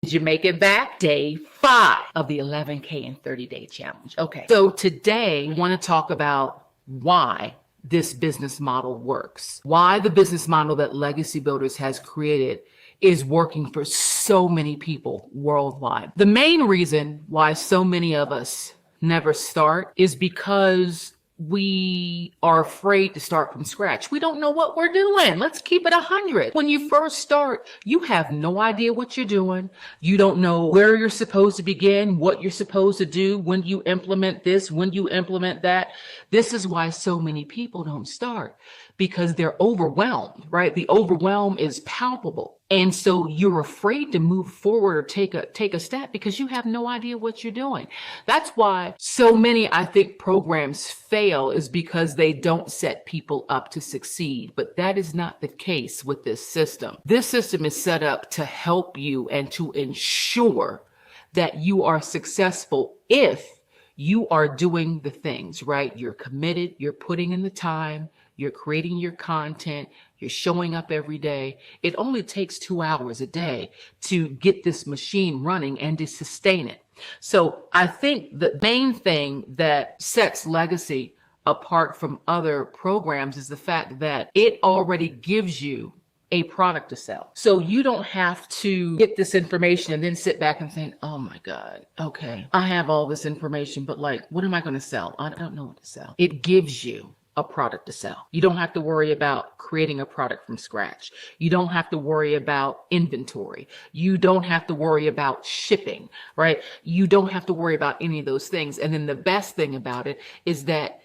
Did you make it back? Day 5 of the 11K in 30-day challenge. Okay, so today I want to talk about why this business model works. Why the business model that Legacy Builders has created is working for so many people worldwide. The main reason why so many of us never start is because we are afraid to start from scratch. We don't know what we're doing. Let's keep it 100. When you first start, you have no idea what you're doing. You don't know where you're supposed to begin, what you're supposed to do, when you implement this, when you implement that. This is why so many people don't start, because they're overwhelmed, right? The overwhelm is palpable. And so you're afraid to move forward or take a step because you have no idea what you're doing. That's why so many, I think, programs fail, is because they don't set people up to succeed. But that is not the case with this system. This system is set up to help you and to ensure that you are successful if you are doing the things, right? You're committed, you're putting in the time, you're creating your content, you're showing up every day. It only takes 2 hours a day to get this machine running and to sustain it. So I think the main thing that sets Legacy apart from other programs is the fact that it already gives you a product to sell. So you don't have to get this information and then sit back and think, oh my God, okay, I have all this information, but like, what am I going to sell? I don't know what to sell. It gives you a product to sell. You don't have to worry about creating a product from scratch. You don't have to worry about inventory. You don't have to worry about shipping, right? You don't have to worry about any of those things. And then the best thing about it is that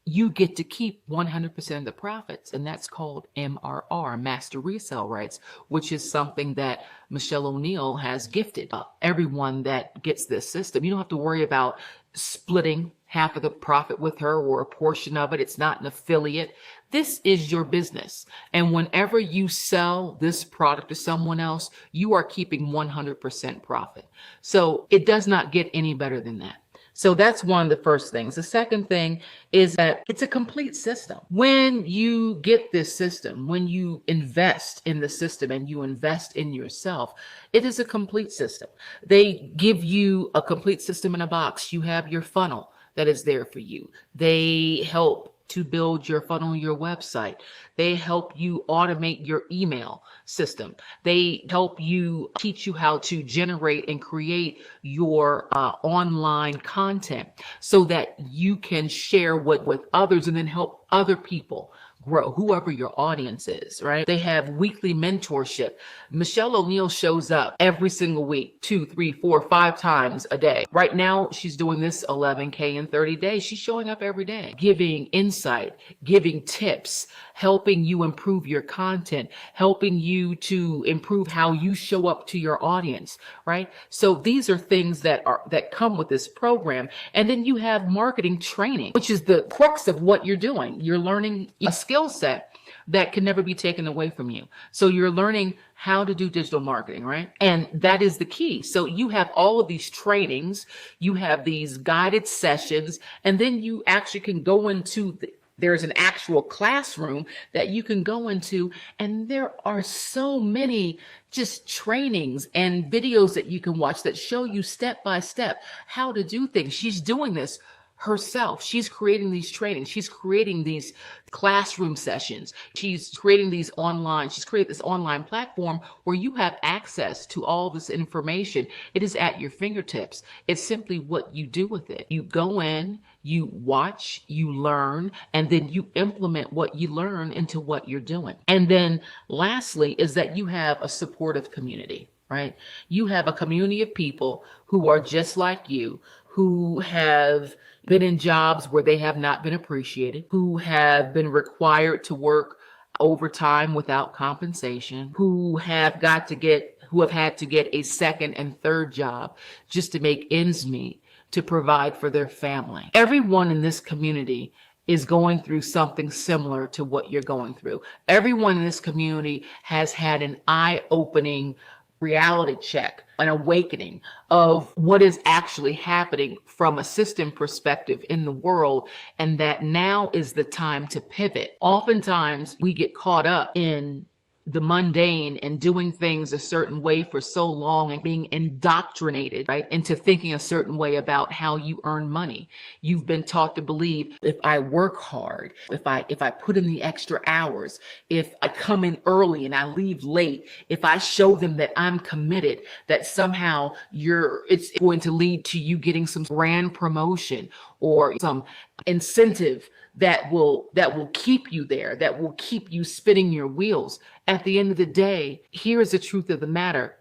you get to keep 100% of the profits, and that's called MRR, Master Resale Rights, which is something that Michelle O'Neill has gifted everyone that gets this system. You don't have to worry about splitting half of the profit with her or a portion of it. It's not an affiliate. This is your business. And whenever you sell this product to someone else, you are keeping 100% profit. So it does not get any better than that. So that's one of the first things. The second thing is that it's a complete system. When you get this system, when you invest in the system and you invest in yourself, it is a complete system. They give you a complete system in a box. You have your funnel that is there for you. They help to build your funnel, your website. They help you automate your email system. They help you, teach you how to generate and create your online content so that you can share with others and then help other people grow, whoever your audience is, right? They have weekly mentorship. Michelle O'Neill shows up every single week, 2, 3, 4, 5 times a day. Right now, she's doing this 11K in 30 days. She's showing up every day, giving insight, giving tips, helping you improve your content, helping you to improve how you show up to your audience, right? So these are things that come with this program. And then you have marketing training, which is the crux of what you're doing. You're learning a skill set that can never be taken away from you. So you're learning how to do digital marketing, right? And that is the key. So you have all of these trainings, you have these guided sessions, and then you actually can go into there's an actual classroom that you can go into, and there are so many just trainings and videos that you can watch that show you step by step how to do things. She's doing this herself. She's creating these trainings. She's creating these classroom sessions. She's creating these online. She's created this online platform where you have access to all this information. It is at your fingertips. It's simply what you do with it. You go in, you watch, you learn, and then you implement what you learn into what you're doing. And then lastly is that you have a supportive community, right? You have a community of people who are just like you, who have been in jobs where they have not been appreciated, who have been required to work overtime without compensation, who have had to get a second and third job just to make ends meet, to provide for their family. Everyone in this community is going through something similar to what you're going through. Everyone in this community has had an eye-opening reality check, an awakening of what is actually happening from a system perspective in the world, and that now is the time to pivot. Oftentimes we get caught up in the mundane and doing things a certain way for so long and being indoctrinated, right, into thinking a certain way about how you earn money. You've been taught to believe if I work hard, if I put in the extra hours, if I come in early and I leave late, if I show them that I'm committed, that somehow it's going to lead to you getting some brand promotion or some incentive that will keep you there, that will keep you spinning your wheels. At the end of the day, here is the truth of the matter.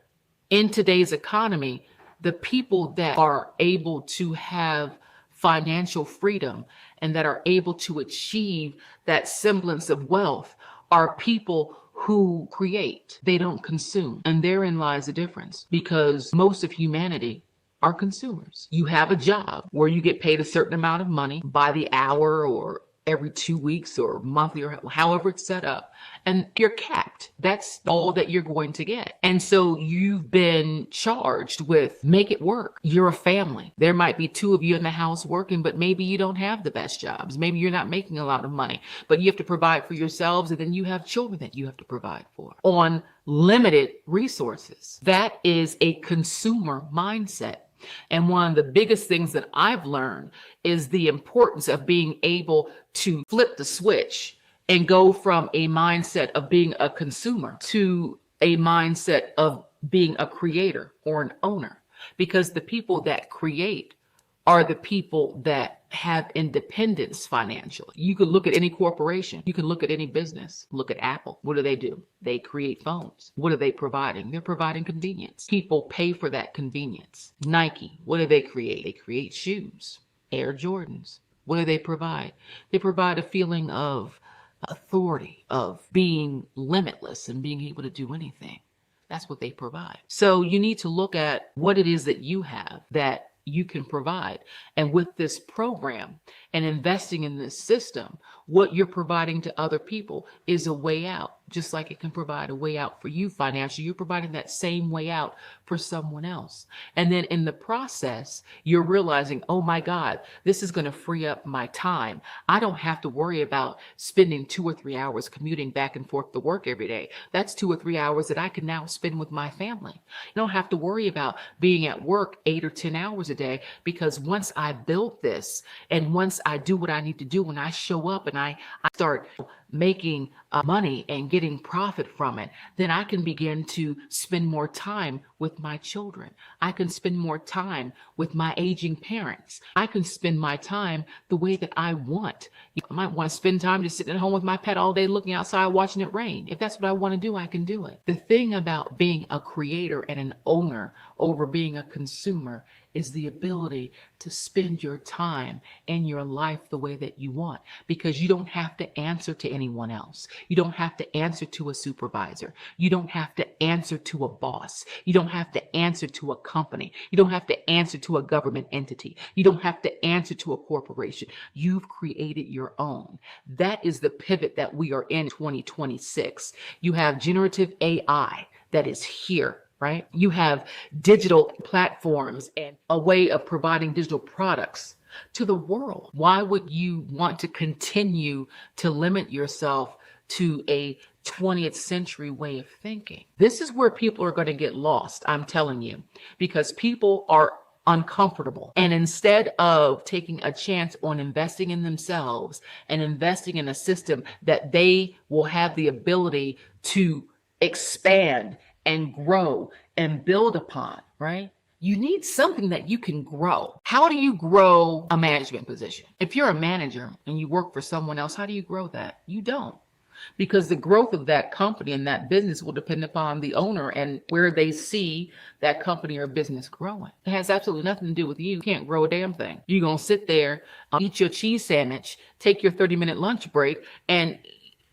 In today's economy, the people that are able to have financial freedom and that are able to achieve that semblance of wealth are people who create. They don't consume. And therein lies the difference, because most of humanity are consumers. You have a job where you get paid a certain amount of money by the hour or every 2 weeks or monthly or however it's set up, and you're capped. That's all that you're going to get. And so you've been charged with make it work. You're a family. There might be 2 of you in the house working, but maybe you don't have the best jobs. Maybe you're not making a lot of money, but you have to provide for yourselves, and then you have children that you have to provide for on limited resources. That is a consumer mindset. And one of the biggest things that I've learned is the importance of being able to flip the switch and go from a mindset of being a consumer to a mindset of being a creator or an owner. Because the people that create are the people that have independence financially. You could look at any corporation. You can look at any business. Look at Apple. What do? They create phones. What are they providing? They're providing convenience. People pay for that convenience. Nike, what do they create? They create shoes. Air Jordans. What do they provide? They provide a feeling of authority, of being limitless and being able to do anything. That's what they provide. So you need to look at what it is that you have that you can provide. And with this program and investing in this system, what you're providing to other people is a way out. Just like it can provide a way out for you financially, you're providing that same way out for someone else. And then in the process, you're realizing, oh my God, this is going to free up my time. I don't have to worry about spending 2 or 3 hours commuting back and forth to work every day. That's 2 or 3 hours that I can now spend with my family. You don't have to worry about being at work 8 or 10 hours a day, because once I build this and once I do what I need to do, when I show up and I start making money and getting profit from it, then I can begin to spend more time with my children. I can spend more time with my aging parents. I can spend my time the way that I want. I might want to spend time just sitting at home with my pet all day looking outside watching it rain. If that's what I want to do, I can do it. The thing about being a creator and an owner over being a consumer is the ability to spend your time and your life the way that you want, because you don't have to answer to anyone else. You don't have to answer to a supervisor. You don't have to answer to a boss. You don't have to answer to a company. You don't have to answer to a government entity. You don't have to answer to a corporation. You've created your own. That is the pivot that we are in 2026. You have generative AI that is here, right? You have digital platforms and a way of providing digital products to the world. Why would you want to continue to limit yourself to a 20th century way of thinking? This is where people are going to get lost, I'm telling you, because people are uncomfortable. And instead of taking a chance on investing in themselves and investing in a system that they will have the ability to expand and grow and build upon, right? You need something that you can grow. How do you grow a management position? If you're a manager and you work for someone else, how do you grow that? You don't. Because the growth of that company and that business will depend upon the owner and where they see that company or business growing. It has absolutely nothing to do with you. You can't grow a damn thing. You're going to sit there, eat your cheese sandwich, take your 30-minute lunch break, and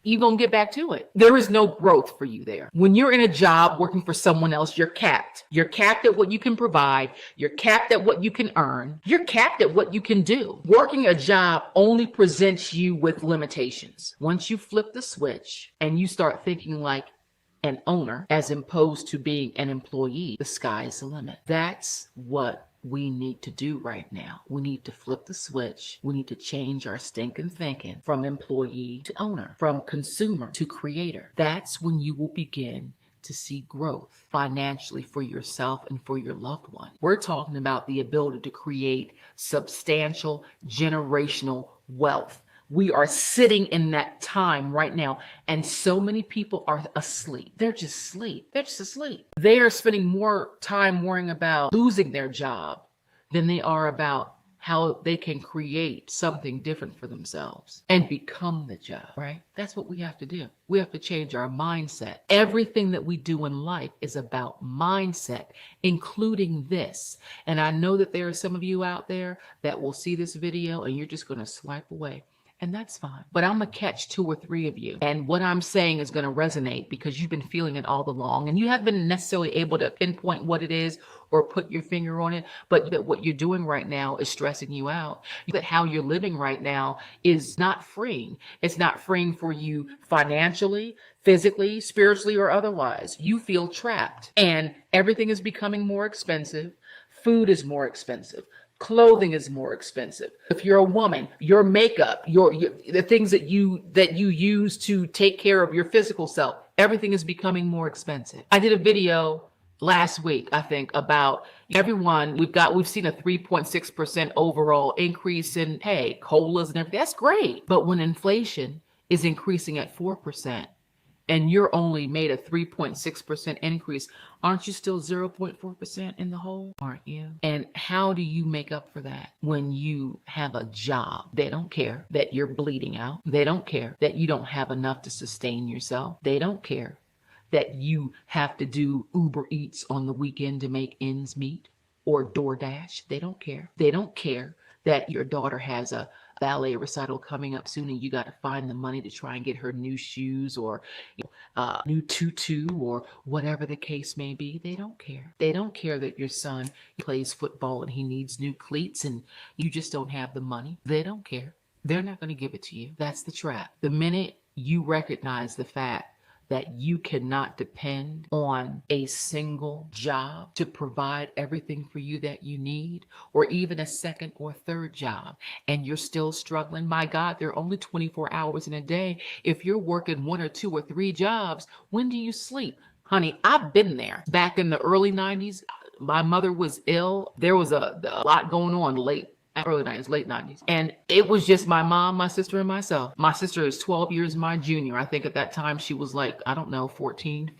you're going to get back to it. There is no growth for you there. When you're in a job working for someone else, you're capped. You're capped at what you can provide. You're capped at what you can earn. You're capped at what you can do. Working a job only presents you with limitations. Once you flip the switch and you start thinking like an owner as opposed to being an employee, the sky is the limit. That's what we need to do right now. We need to flip the switch. We need to change our stinking thinking from employee to owner, from consumer to creator. That's when you will begin to see growth financially for yourself and for your loved one. We're talking about the ability to create substantial generational wealth. We are sitting in that time right now, and so many people are asleep. They're just asleep. They're just asleep. They are spending more time worrying about losing their job than they are about how they can create something different for themselves and become the job, right? That's what we have to do. We have to change our mindset. Everything that we do in life is about mindset, including this. And I know that there are some of you out there that will see this video and you're just going to swipe away. And that's fine. But I'm going to catch 2 or 3 of you. And what I'm saying is going to resonate because you've been feeling it all along. And you haven't been necessarily able to pinpoint what it is or put your finger on it. But that what you're doing right now is stressing you out. That how you're living right now is not freeing. It's not freeing for you financially, physically, spiritually, or otherwise. You feel trapped. And everything is becoming more expensive. Food is more expensive. Clothing is more expensive. If you're a woman, your makeup, the things that you use to take care of your physical self, everything is becoming more expensive. I did a video last week, I think, about everyone. We've seen a 3.6% overall increase in colas and everything. That's great. But when inflation is increasing at 4%, and you're only made a 3.6% increase, aren't you still 0.4% in the hole? Aren't you? And how do you make up for that when you have a job? They don't care that you're bleeding out. They don't care that you don't have enough to sustain yourself. They don't care that you have to do Uber Eats on the weekend to make ends meet or DoorDash. They don't care. They don't care that your daughter has a ballet recital coming up soon and you got to find the money to try and get her new shoes or new tutu or whatever the case may be. They don't care. They don't care that your son plays football and he needs new cleats and you just don't have the money. They don't care. They're not going to give it to you. That's the trap. The minute you recognize the fact that you cannot depend on a single job to provide everything for you that you need, or even a second or third job, and you're still struggling. My God, there are only 24 hours in a day. If you're working 1 or 2 or 3 jobs, when do you sleep? Honey, I've been there. Back in the early 90s, my mother was ill. There was a lot going on early 90s, late 90s. And it was just my mom, my sister, and myself. My sister is 12 years my junior. I think at that time she was 14,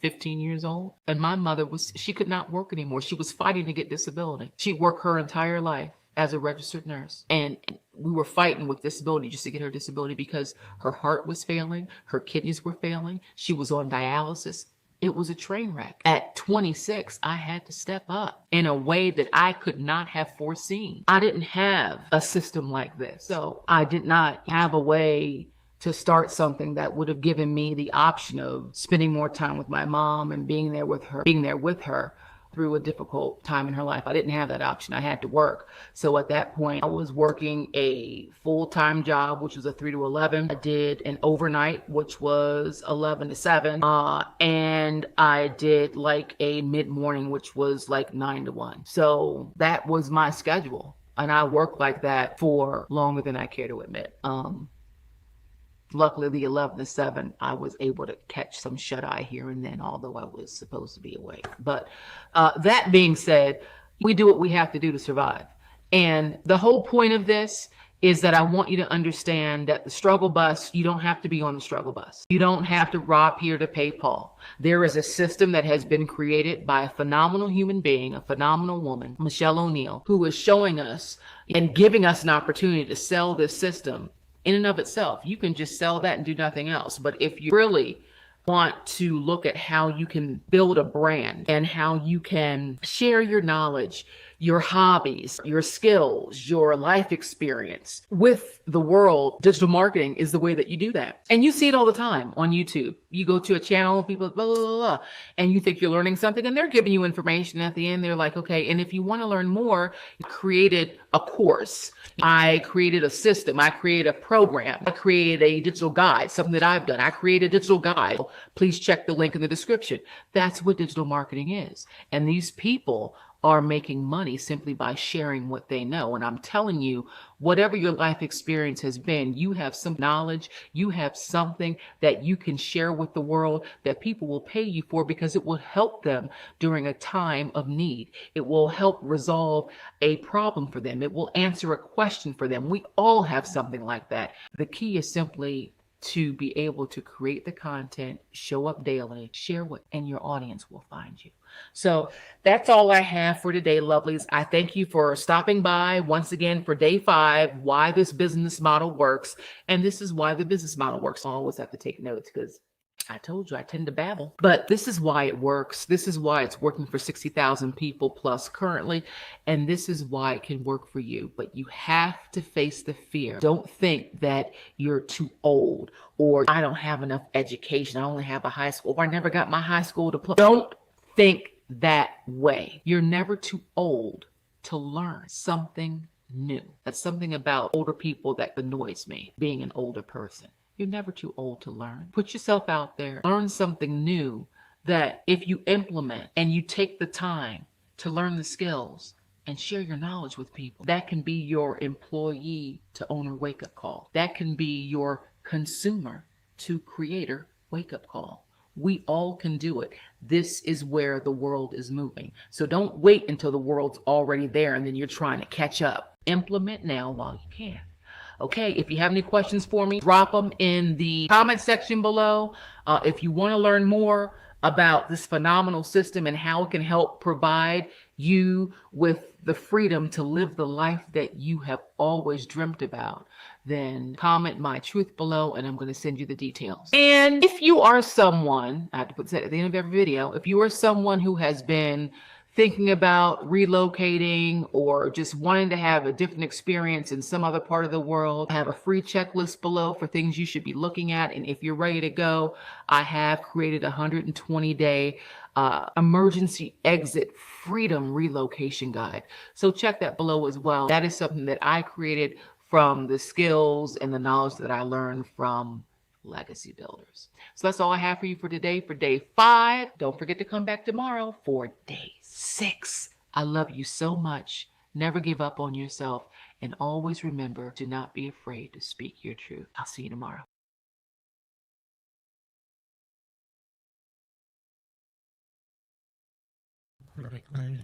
15 years old. And my mother she could not work anymore. She was fighting to get disability. She worked her entire life as a registered nurse. And we were fighting with disability just to get her disability because her heart was failing. Her kidneys were failing. She was on dialysis. It was a train wreck. At 26, I had to step up in a way that I could not have foreseen. I didn't have a system like this. So I did not have a way to start something that would have given me the option of spending more time with my mom and being there with her through a difficult time in her life. I didn't have that option. I had to work. So at that point, I was working a full-time job, which was a 3 to 11. I did an overnight, which was 11 to 7. And I did a mid-morning, which was 9 to 1. So that was my schedule. And I worked like that for longer than I care to admit. Luckily, the 11 to 7, I was able to catch some shut-eye here and then, although I was supposed to be awake. But that being said, we do what we have to do to survive. And the whole point of this is that I want you to understand that the struggle bus, you don't have to be on the struggle bus. You don't have to rob Peter to pay Paul. There is a system that has been created by a phenomenal human being, a phenomenal woman, Michelle O'Neill, who is showing us and giving us an opportunity to sell this system. In and of itself, you can just sell that and do nothing else. But if you really want to look at how you can build a brand and how you can share your knowledge, your hobbies, your skills, your life experience with the world, digital marketing is the way that you do that. And you see it all the time on YouTube. You go to a channel, people blah, blah, blah, blah, and you think you're learning something and they're giving you information. At the end, they're like, okay, and if you want to learn more, you created a course. I created a system. I created a program. I created a digital guide, something that I've done. I created a digital guide. Please check the link in the description. That's what digital marketing is. And these people are making money simply by sharing what they know. And I'm telling you, whatever your life experience has been, you have some knowledge, you have something that you can share with the world that people will pay you for, because it will help them during a time of need. It will help resolve a problem for them. It will answer a question for them. We all have something like that. The key is simply to be able to create the content, show up daily, share what, and your audience will find you. So that's all I have for today, lovelies. I thank you for stopping by once again for day 5, why this business model works. And this is why the business model works. I always have to take notes because I told you I tend to babble, but this is why it works. This is why it's working for 60,000 people plus currently. And this is why it can work for you. But you have to face the fear. Don't think that you're too old, or I don't have enough education. I only have a high school, or I never got my high school diploma. Don't think that way. You're never too old to learn something new. That's something about older people that annoys me, being an older person. You're never too old to learn. Put yourself out there, learn something new that if you implement and you take the time to learn the skills and share your knowledge with people, that can be your employee to owner wake-up call. That can be your consumer to creator wake-up call. We all can do it. This is where the world is moving. So don't wait until the world's already there and then you're trying to catch up. Implement now while you can. Okay, if you have any questions for me, drop them in the comment section below. If you want to learn more about this phenomenal system and how it can help provide you with the freedom to live the life that you have always dreamt about, then comment MYTRUTH below and I'm going to send you the details. And if you are someone, I have to put that at the end of every video, if you are someone who has been thinking about relocating or just wanting to have a different experience in some other part of the world, I have a free checklist below for things you should be looking at. And if you're ready to go, I have created a 120-day emergency exit freedom relocation guide. So check that below as well. That is something that I created from the skills and the knowledge that I learned from legacy builders. So that's all I have for you for today, for day 5. Don't forget to come back tomorrow for day 6. I love you so much. Never give up on yourself. And always remember to not be afraid to speak your truth. I'll see you tomorrow. Relocation.